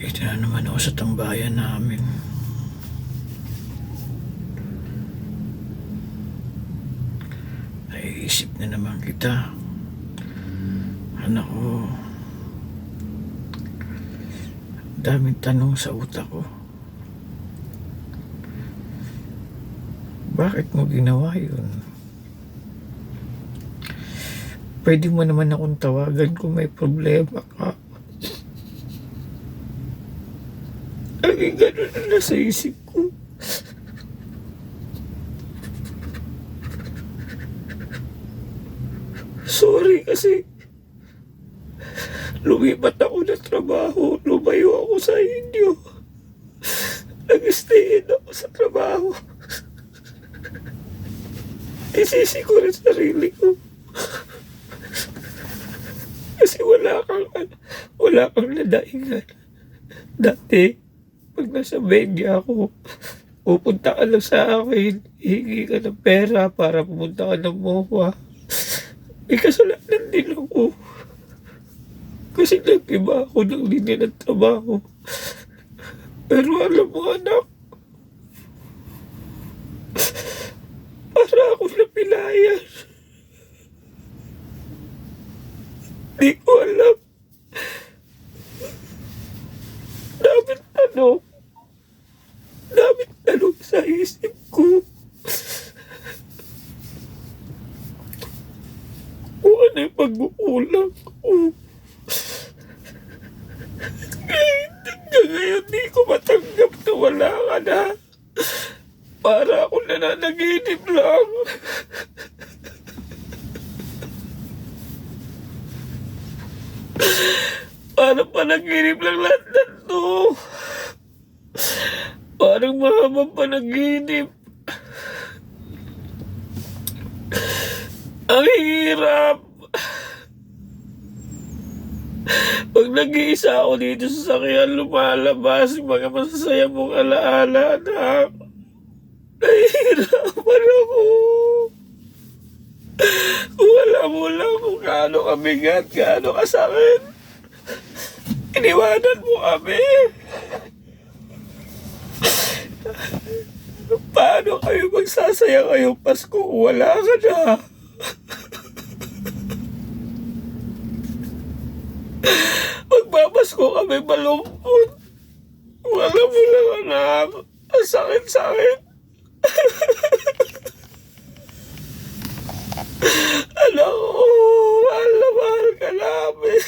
Dito na naman ako sa tambayan namin. Naiisip na naman kita. Anak ko, daming tanong sa utak ko. Bakit mo ginawa yun? Pwede mo naman akong tawagan kung may problema ka. Laging ganun na nasa isip ko. Sorry kasi lumipat ako ng trabaho. Lumayo ako sa inyo. Nag-stay ako sa trabaho. Isisi ko rin sarili ko. Kasi wala kang nadaingan. Dati, pag nasa media ako, pupunta ka lang sa akin, hihingi ka ng pera para pumunta ka ng MOA. May kasalanan din ako. Kasi nag-iba ako ng linya ng trabaho. Pero alam mo anak, para ako napilayan. Di ko alam. Daming tanong sa isip ko. Kung ano yung pagkukulang ko. Ngayon di ko matanggap na wala ka na. Para ako nananaginip lang. Parang panaginip lang lahat na to. Parang mahabang panaginip. Ang hirap. Pag nag-iisa ako dito sa sakyan, lumalabas yung mga masasaya mong alaala na nahihirapan ako. Kung alam mo lang kung gaano kabigat, gaano kasakit. Iniwanan mo kami. Paano kayo magsasaya ngayong Pasko kung wala ka na? Magpapasko kami malungkot. Kung alam mo lang anak, ang sakit-sakit. Anak ko, mahal na mahal ka namin.